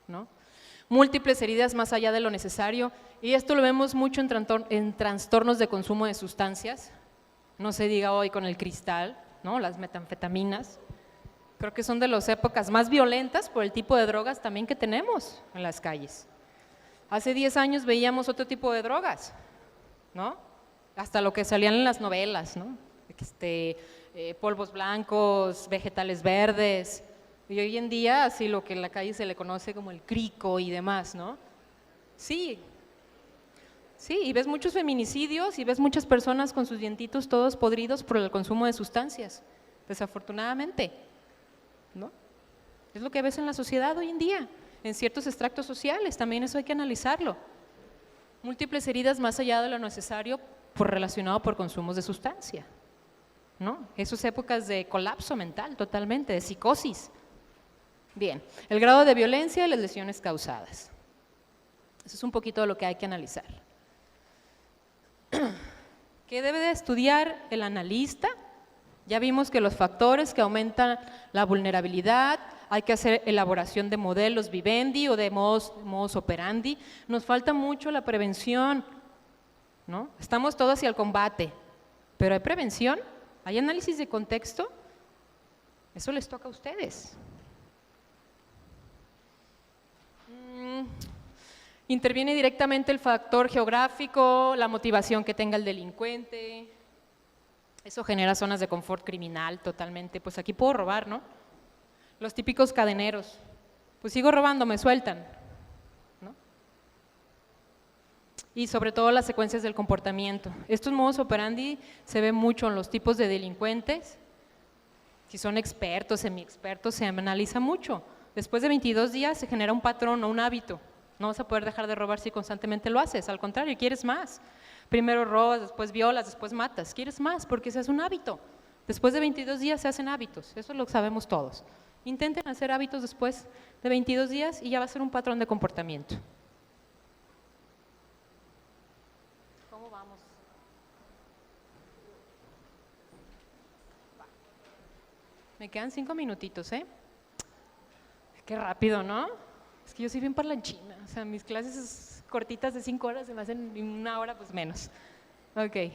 ¿no? Múltiples heridas más allá de lo necesario, y esto lo vemos mucho en trastornos de consumo de sustancias, no se diga hoy con el cristal, ¿no? Las metanfetaminas. Creo que son de las épocas más violentas por el tipo de drogas también que tenemos en las calles. Hace 10 años veíamos otro tipo de drogas, ¿no? Hasta lo que salían en las novelas, ¿no? Polvos blancos, vegetales verdes, y hoy en día así lo que en la calle se le conoce como el crico y demás, ¿no? Sí, y ves muchos feminicidios y ves muchas personas con sus dientitos todos podridos por el consumo de sustancias, desafortunadamente, ¿no? Es lo que ves en la sociedad hoy en día, en ciertos extractos sociales, también eso hay que analizarlo. Múltiples heridas más allá de lo necesario relacionado por consumos de sustancia, ¿no? Esas épocas de colapso mental totalmente, de psicosis. Bien, el grado de violencia y las lesiones causadas. Eso es un poquito de lo que hay que analizar. ¿Qué debe de estudiar el analista? Ya vimos que los factores que aumentan la vulnerabilidad, hay que hacer elaboración de modelos vivendi o de modus operandi. Nos falta mucho la prevención, ¿no? Estamos todos hacia el combate, pero ¿hay prevención? ¿Hay análisis de contexto? Eso les toca a ustedes. Interviene directamente el factor geográfico, la motivación que tenga el delincuente. Eso genera zonas de confort criminal totalmente. Pues aquí puedo robar, ¿no? Los típicos cadeneros. Pues sigo robando, me sueltan, ¿no? y sobre todo las secuencias del comportamiento. Estos modus operandi se ven mucho en los tipos de delincuentes, si son expertos, semi-expertos, se analiza mucho. Después de 22 días se genera un patrón o un hábito. No vas a poder dejar de robar si constantemente lo haces, al contrario, quieres más. Primero robas, después violas, después matas, quieres más porque se hace un hábito. Después de 22 días se hacen hábitos, eso lo sabemos todos. Intenten hacer hábitos después de 22 días y ya va a ser un patrón de comportamiento. ¿Cómo vamos? Me quedan 5 minutitos, ¿eh? Qué rápido, ¿no? Es que yo soy bien parlanchina, o sea, mis clases cortitas de 5 horas se me hacen en 1 hora, pues menos. Ok.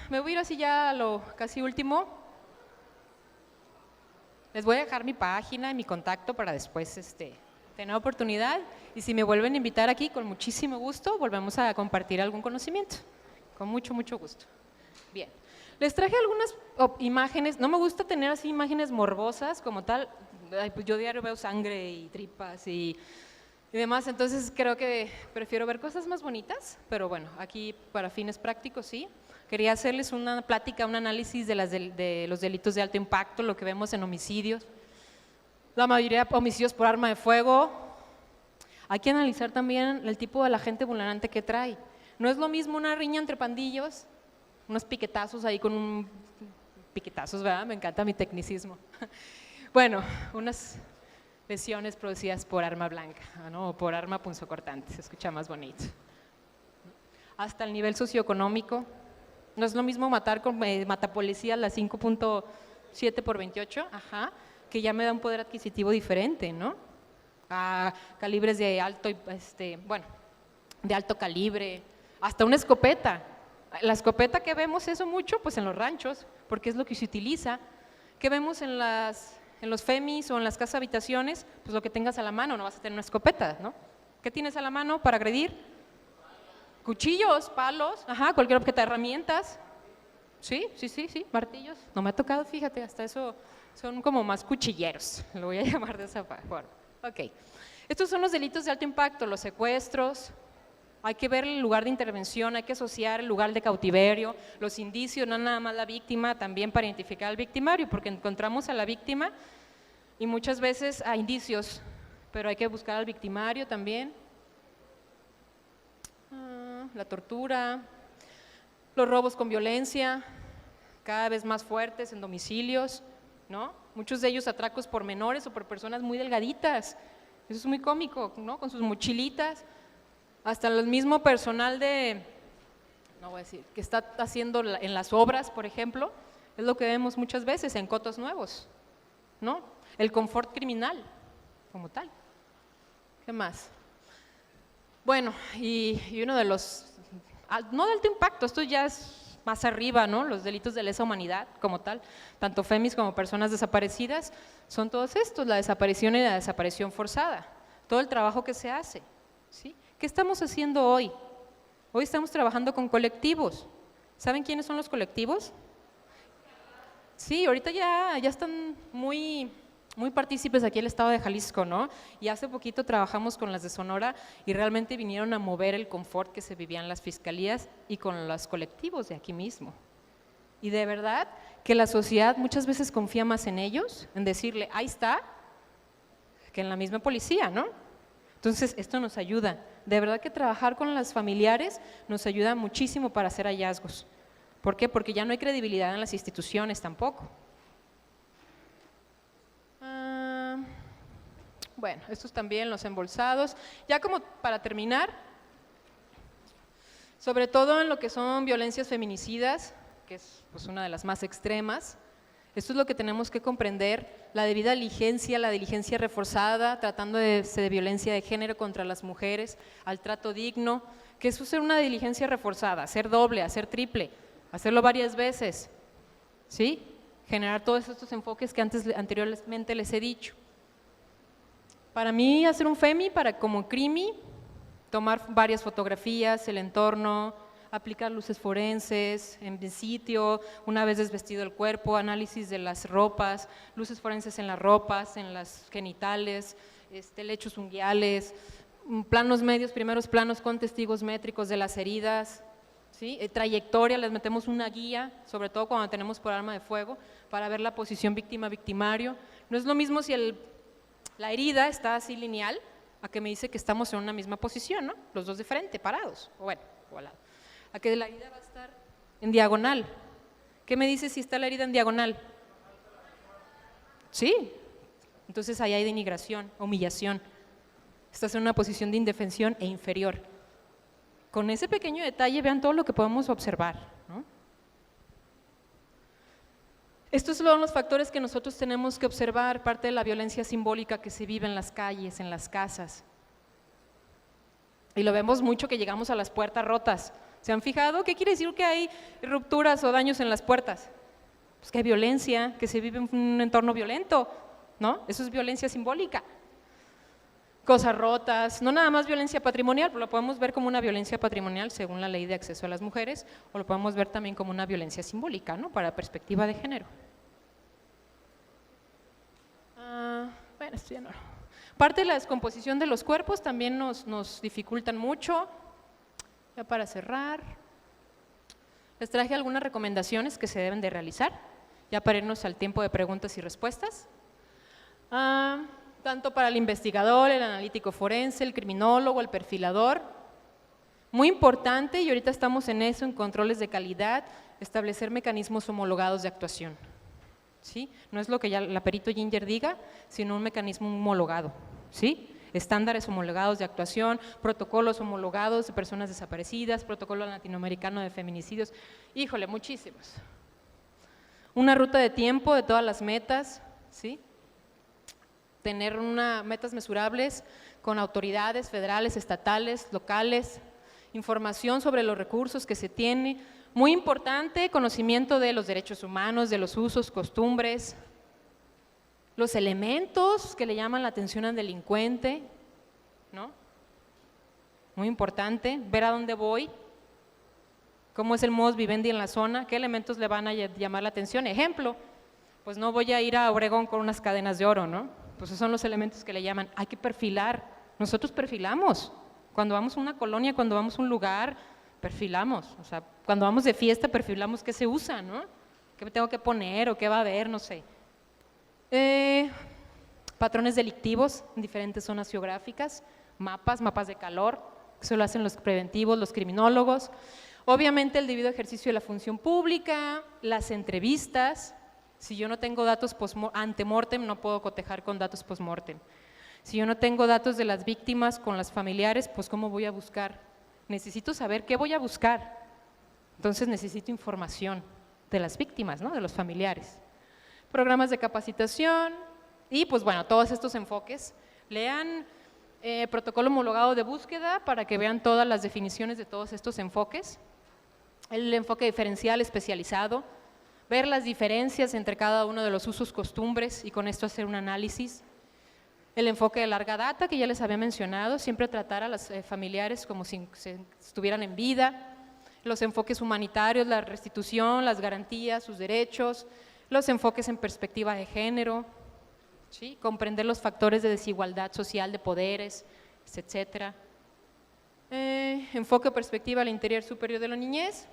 Me voy a ir así ya a lo casi último. Les voy a dejar mi página y mi contacto para después tener oportunidad, y si me vuelven a invitar aquí, con muchísimo gusto, volvemos a compartir algún conocimiento. Con mucho, mucho gusto. Bien. Les traje algunas imágenes, no me gusta tener así imágenes morbosas como tal, pues yo diario veo sangre y tripas y demás, entonces creo que prefiero ver cosas más bonitas, pero bueno, aquí para fines prácticos sí. Quería hacerles una plática, un análisis de los delitos de alto impacto, lo que vemos en homicidios, la mayoría homicidios por arma de fuego. Hay que analizar también el tipo de la gente vulnerante que trae. No es lo mismo una riña entre pandillos, unos piquetazos ahí con piquetazos, ¿verdad? Me encanta mi tecnicismo. Bueno, unas lesiones producidas por arma blanca, ¿no? O por arma punzocortante, se escucha más bonito. Hasta el nivel socioeconómico, no es lo mismo matar con matapolicías la 5.7 por 28, que ya me da un poder adquisitivo diferente, ¿no? A calibres de alto, de alto calibre, hasta una escopeta. La escopeta que vemos eso mucho, pues en los ranchos, porque es lo que se utiliza. ¿Qué vemos en los FEMIs o en las casas habitaciones? Pues lo que tengas a la mano, no vas a tener una escopeta, ¿no? ¿Qué tienes a la mano para agredir? Cuchillos, palos, cualquier objeto, herramientas. Sí, martillos. No me ha tocado, fíjate, hasta eso son como más cuchilleros, lo voy a llamar de esa forma. Ok, estos son los delitos de alto impacto, los secuestros. Hay que ver el lugar de intervención, hay que asociar el lugar de cautiverio, los indicios, no nada más la víctima, también para identificar al victimario, porque encontramos a la víctima y muchas veces a indicios, pero hay que buscar al victimario también. La tortura, los robos con violencia, cada vez más fuertes en domicilios, ¿no? Muchos de ellos atracos por menores o por personas muy delgaditas, eso es muy cómico, ¿no? Con sus mochilitas. Hasta el mismo personal no voy a decir, que está haciendo en las obras, por ejemplo, es lo que vemos muchas veces en cotos nuevos, ¿no? El confort criminal, como tal. ¿Qué más? Bueno, y uno de los, no de alto impacto, esto ya es más arriba, ¿no? Los delitos de lesa humanidad, como tal, tanto FEMIs como personas desaparecidas, son todos estos, la desaparición y la desaparición forzada, todo el trabajo que se hace, ¿sí? ¿Qué estamos haciendo hoy? Hoy estamos trabajando con colectivos. ¿Saben quiénes son los colectivos? Sí, ahorita ya están muy partícipes aquí en el estado de Jalisco, ¿no? Y hace poquito trabajamos con las de Sonora y realmente vinieron a mover el confort que se vivía en las fiscalías y con los colectivos de aquí mismo. Y de verdad que la sociedad muchas veces confía más en ellos, en decirle, ahí está, que en la misma policía, ¿no? Entonces, esto nos ayuda. De verdad que trabajar con las familiares nos ayuda muchísimo para hacer hallazgos. ¿Por qué? Porque ya no hay credibilidad en las instituciones tampoco. Bueno, estos también, los embolsados. Ya como para terminar, sobre todo en lo que son violencias feminicidas, que es pues, una de las más extremas, esto es lo que tenemos que comprender, la debida diligencia, la diligencia reforzada, tratando de violencia de género contra las mujeres, al trato digno, que eso es una diligencia reforzada, hacer doble, hacer triple, hacerlo varias veces, ¿sí? Generar todos estos enfoques que anteriormente les he dicho. Para mí, hacer un FEMI como CRIMI, tomar varias fotografías, el entorno, aplicar luces forenses en sitio, una vez desvestido el cuerpo, análisis de las ropas, luces forenses en las ropas, en las genitales, lechos unguiales, planos medios, primeros planos con testigos métricos de las heridas, ¿sí? Trayectoria, les metemos una guía, sobre todo cuando tenemos por arma de fuego, para ver la posición víctima-victimario. No es lo mismo si la herida está así lineal, a que me dice que estamos en una misma posición, ¿no? Los dos de frente, parados, o bueno, o al lado. A que la herida va a estar en diagonal. ¿Qué me dice si está la herida en diagonal? Sí, entonces ahí hay denigración, humillación. Estás en una posición de indefensión e inferior. Con ese pequeño detalle vean todo lo que podemos observar, ¿no? Estos son los factores que nosotros tenemos que observar, parte de la violencia simbólica que se vive en las calles, en las casas. Y lo vemos mucho que llegamos a las puertas rotas. ¿Se han fijado? ¿Qué quiere decir que hay rupturas o daños en las puertas? Pues que hay violencia, que se vive en un entorno violento, ¿no? Eso es violencia simbólica. Cosas rotas, no nada más violencia patrimonial, pero lo podemos ver como una violencia patrimonial según la ley de acceso a las mujeres, o lo podemos ver también como una violencia simbólica, ¿no? Para perspectiva de género. Bueno, esto ya no. Parte de la descomposición de los cuerpos también nos dificultan mucho. Ya para cerrar, les traje algunas recomendaciones que se deben de realizar, ya para irnos al tiempo de preguntas y respuestas. Tanto para el investigador, el analítico forense, el criminólogo, el perfilador. Muy importante, y ahorita estamos en eso, en controles de calidad, establecer mecanismos homologados de actuación. ¿Sí? No es lo que ya la perito Ginger diga, sino un mecanismo homologado, ¿sí? Estándares homologados de actuación, protocolos homologados de personas desaparecidas, protocolo latinoamericano de feminicidios, híjole, muchísimos. Una ruta de tiempo de todas las metas, ¿sí? Tener metas mesurables con autoridades federales, estatales, locales, información sobre los recursos que se tiene. Muy importante, conocimiento de los derechos humanos, de los usos, costumbres, los elementos que le llaman la atención al delincuente, ¿no? Muy importante, ver a dónde voy, cómo es el modus vivendi en la zona, qué elementos le van a llamar la atención. Ejemplo, pues no voy a ir a Obregón con unas cadenas de oro, ¿no? Pues esos son los elementos que le llaman, hay que perfilar, nosotros perfilamos, cuando vamos a una colonia, cuando vamos a un lugar, perfilamos, o sea, cuando vamos de fiesta perfilamos qué se usa, ¿no? ¿Qué me tengo que poner o qué va a haber? No sé. Patrones delictivos en diferentes zonas geográficas, mapas de calor, eso lo hacen los preventivos, los criminólogos. Obviamente el debido ejercicio de la función pública, las entrevistas. Si yo no tengo datos ante-mortem, no puedo cotejar con datos post-mortem. Si yo no tengo datos de las víctimas con las familiares, pues ¿cómo voy a buscar? Necesito saber qué voy a buscar. Entonces necesito información de las víctimas, ¿no? De los familiares. Programas de capacitación y pues bueno, todos estos enfoques. Lean protocolo homologado de búsqueda para que vean todas las definiciones de todos estos enfoques. El enfoque diferencial especializado, ver las diferencias entre cada uno de los usos, costumbres y con esto hacer un análisis. El enfoque de larga data que ya les había mencionado, siempre tratar a los familiares como si estuvieran en vida. Los enfoques humanitarios, la restitución, las garantías, sus derechos. Los enfoques en perspectiva de género, ¿sí? Comprender los factores de desigualdad social, de poderes, etcétera. Enfoque o perspectiva al interior superior de la niñez.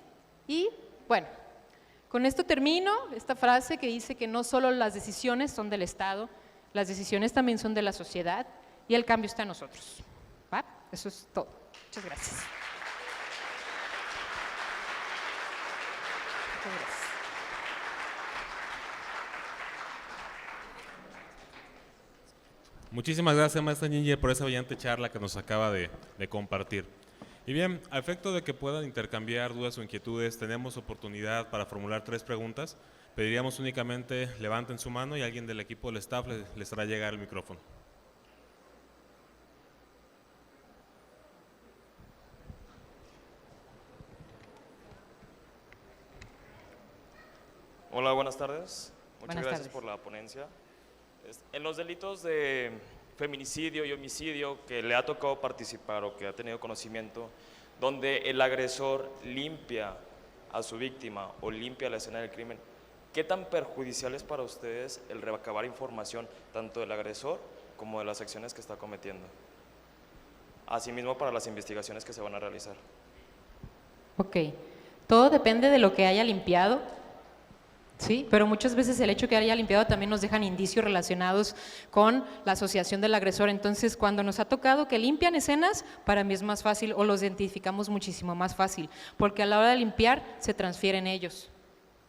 Y bueno, con esto termino esta frase que dice que no solo las decisiones son del Estado, las decisiones también son de la sociedad y el cambio está en nosotros. ¿Va? Eso es todo. Muchas gracias. Muchas gracias. Muchísimas gracias, maestra Ginger, por esa brillante charla que nos acaba de compartir. Y bien, a efecto de que puedan intercambiar dudas o inquietudes, tenemos oportunidad para formular 3 preguntas. Pediríamos únicamente levanten su mano y alguien del equipo del staff les hará llegar el micrófono. Hola, buenas tardes. Muchas gracias tardes. por la ponencia. En los delitos de feminicidio y homicidio que le ha tocado participar o que ha tenido conocimiento, donde el agresor limpia a su víctima o limpia la escena del crimen, ¿qué tan perjudicial es para ustedes el recabar información tanto del agresor como de las acciones que está cometiendo? asimismo para las investigaciones que se van a realizar. Ok, todo depende de lo que haya limpiado, sí, pero muchas veces el hecho que haya limpiado también nos dejan indicios relacionados con la asociación del agresor. Entonces, cuando nos ha tocado que limpian escenas, para mí es más fácil o los identificamos muchísimo más fácil, porque a la hora de limpiar se transfieren ellos.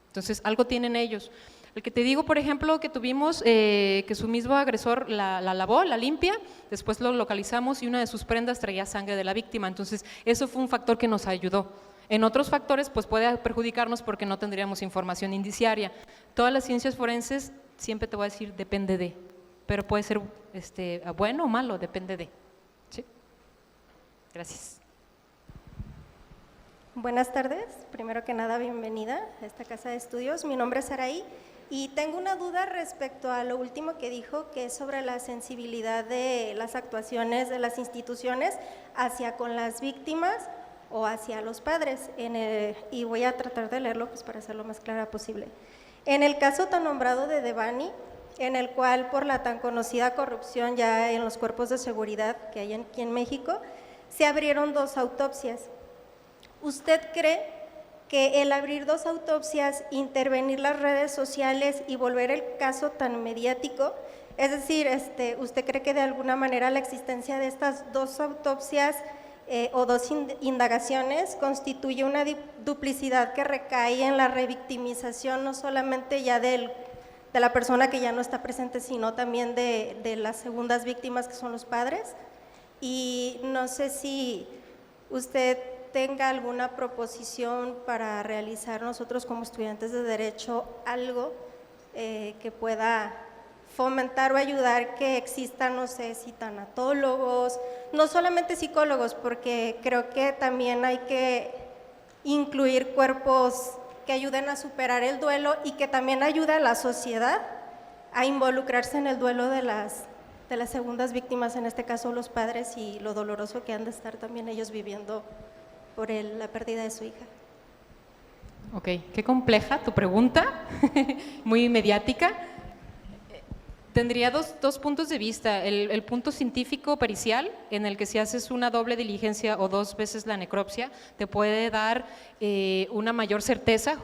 Entonces, algo tienen ellos. El que te digo, por ejemplo, que tuvimos que su mismo agresor la lavó, la limpia, después lo localizamos y una de sus prendas traía sangre de la víctima. Entonces, eso fue un factor que nos ayudó. En otros factores, pues puede perjudicarnos porque no tendríamos información indiciaria. Todas las ciencias forenses, siempre te voy a decir, depende de, pero puede ser bueno o malo, depende de. ¿Sí? Gracias. Buenas tardes, primero que nada bienvenida a esta casa de estudios. Mi nombre es Saraí y tengo una duda respecto a lo último que dijo, que es sobre la sensibilidad de las actuaciones de las instituciones hacia con las víctimas o hacia los padres. Y voy a tratar de leerlo pues, para ser lo más clara posible. En el caso tan nombrado de Devani, en el cual por la tan conocida corrupción ya en los cuerpos de seguridad que hay aquí en México, se abrieron 2 autopsias. ¿Usted cree que el abrir 2 autopsias, intervenir las redes sociales y volver el caso tan mediático, es decir, ¿usted cree que de alguna manera la existencia de estas 2 autopsias o 2 indagaciones constituye una duplicidad que recae en la revictimización no solamente ya de la persona que ya no está presente, sino también de las segundas víctimas que son los padres? Y no sé si usted tenga alguna proposición para realizar nosotros como estudiantes de Derecho algo que pueda fomentar o ayudar que existan, no sé, si tanatólogos, no solamente psicólogos, porque creo que también hay que incluir cuerpos que ayuden a superar el duelo y que también ayude a la sociedad a involucrarse en el duelo de las segundas víctimas, en este caso los padres, y lo doloroso que han de estar también ellos viviendo por la pérdida de su hija. Ok, qué compleja tu pregunta, muy mediática. Tendría dos puntos de vista, el punto científico pericial, en el que si haces una doble diligencia o 2 veces la necropsia, te puede dar una mayor certeza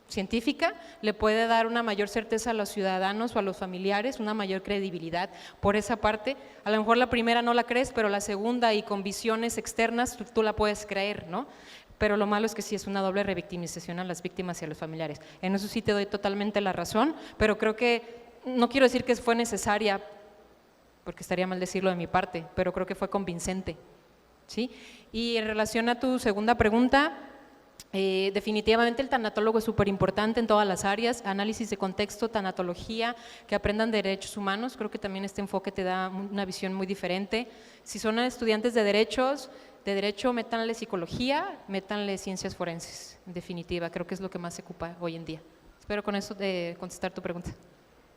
científica, le puede dar una mayor certeza a los ciudadanos o a los familiares, una mayor credibilidad. Por esa parte, a lo mejor la primera no la crees, pero la segunda y con visiones externas tú la puedes creer, ¿no? Pero lo malo es que sí es una doble revictimización a las víctimas y a los familiares. En eso sí te doy totalmente la razón, pero creo que, no quiero decir que fue necesaria, porque estaría mal decirlo de mi parte, pero creo que fue convincente, ¿sí? Y en relación a tu segunda pregunta, definitivamente el tanatólogo es súper importante en todas las áreas, análisis de contexto, tanatología, que aprendan derechos humanos, creo que también este enfoque te da una visión muy diferente. Si son estudiantes de derecho, métanle psicología, métanle ciencias forenses, en definitiva, creo que es lo que más se ocupa hoy en día. Espero con eso contestar tu pregunta.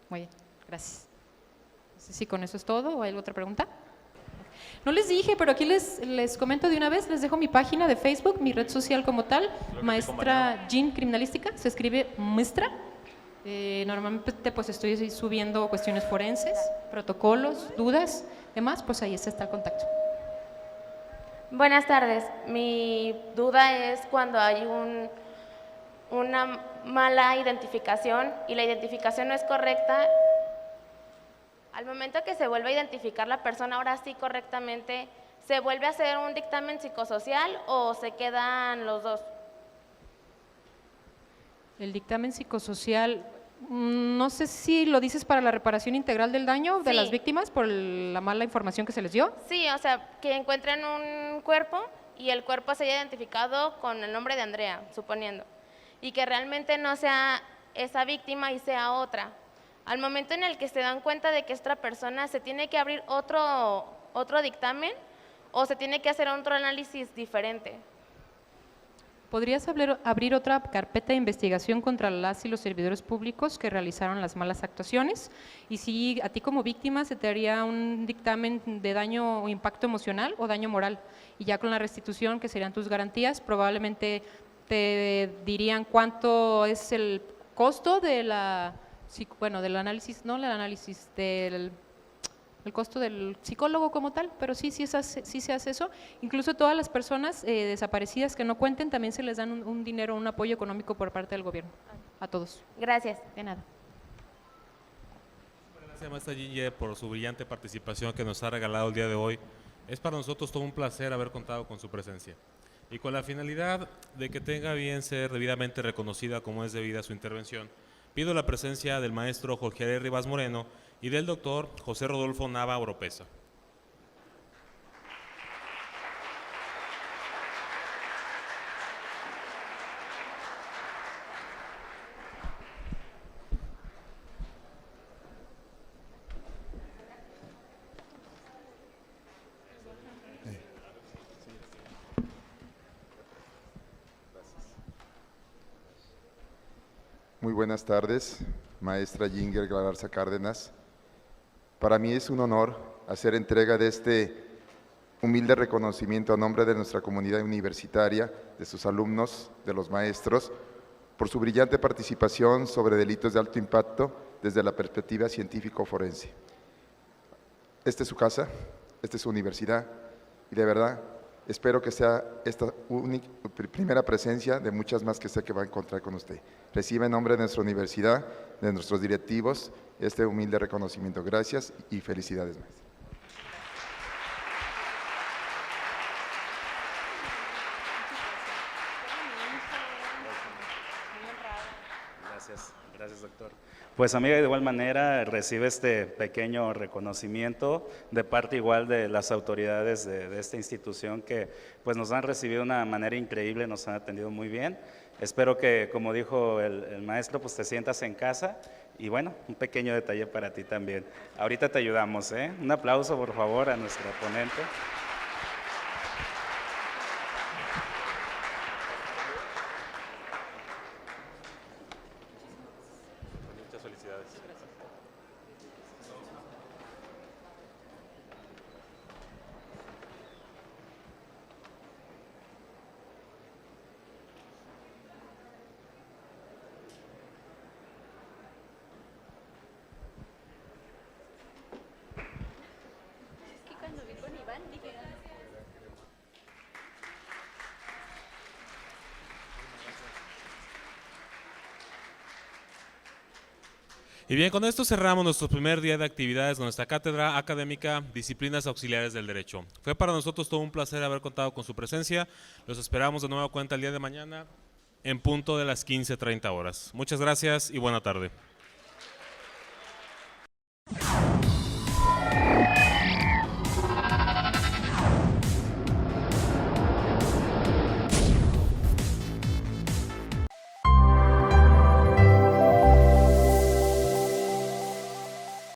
Muy bien, gracias. No sé si con eso es todo o hay otra pregunta. No les dije, pero aquí les comento de una vez, les dejo mi página de Facebook, mi red social como tal, Maestra Jean Criminalística, se escribe Maestra. Normalmente pues estoy subiendo cuestiones forenses, protocolos, dudas, demás, pues ahí está el contacto. Buenas tardes, mi duda es cuando hay una mala identificación y la identificación no es correcta. Al momento que se vuelve a identificar la persona, ahora sí correctamente, ¿se vuelve a hacer un dictamen psicosocial o se quedan los 2? El dictamen psicosocial, no sé si lo dices para la reparación integral del daño de las víctimas por la mala información que se les dio. Sí, o sea, que encuentren un cuerpo y el cuerpo se haya identificado con el nombre de Andrea, suponiendo, y que realmente no sea esa víctima y sea otra. Al momento en el que se dan cuenta de que es otra persona, ¿se tiene que abrir otro dictamen o se tiene que hacer otro análisis diferente? ¿Podrías abrir otra carpeta de investigación contra las y los servidores públicos que realizaron las malas actuaciones? Y si a ti como víctima se te haría un dictamen de daño o impacto emocional o daño moral, y ya con la restitución, que serían tus garantías, probablemente te dirían cuánto es el costo de del análisis, no el análisis, el costo del psicólogo como tal, pero sí se hace eso. Incluso todas las personas desaparecidas que no cuenten también se les dan un dinero, un apoyo económico por parte del gobierno, a todos. Gracias. De nada. Gracias, maestra Ginger, por su brillante participación que nos ha regalado el día de hoy. Es para nosotros todo un placer haber contado con su presencia. Y con la finalidad de que tenga bien ser debidamente reconocida como es debida su intervención, pido la presencia del maestro Jorge Rivas Moreno y del doctor José Rodolfo Nava Oropesa. Muy buenas tardes, maestra Ginger Galarza Cárdenas. Para mí es un honor hacer entrega de este humilde reconocimiento a nombre de nuestra comunidad universitaria, de sus alumnos, de los maestros, por su brillante participación sobre delitos de alto impacto desde la perspectiva científico-forense. Esta es su casa, esta es su universidad y de verdad espero que sea esta primera presencia de muchas más que sé que va a encontrar con usted. Reciba en nombre de nuestra universidad, de nuestros directivos, este humilde reconocimiento. Gracias y felicidades, maestra. Gracias, doctor. Pues amiga, de igual manera recibe este pequeño reconocimiento de parte igual de las autoridades de esta institución que pues nos han recibido de una manera increíble, nos han atendido muy bien. Espero que, como dijo el maestro, pues te sientas en casa y bueno, un pequeño detalle para ti también. Ahorita te ayudamos, ¿eh? Un aplauso por favor a nuestro ponente. Muchas felicidades. Y bien, con esto cerramos nuestro primer día de actividades de nuestra cátedra académica Disciplinas Auxiliares del Derecho. Fue para nosotros todo un placer haber contado con su presencia. Los esperamos de nueva cuenta el día de mañana en punto de las 15:30 horas. Muchas gracias y buena tarde.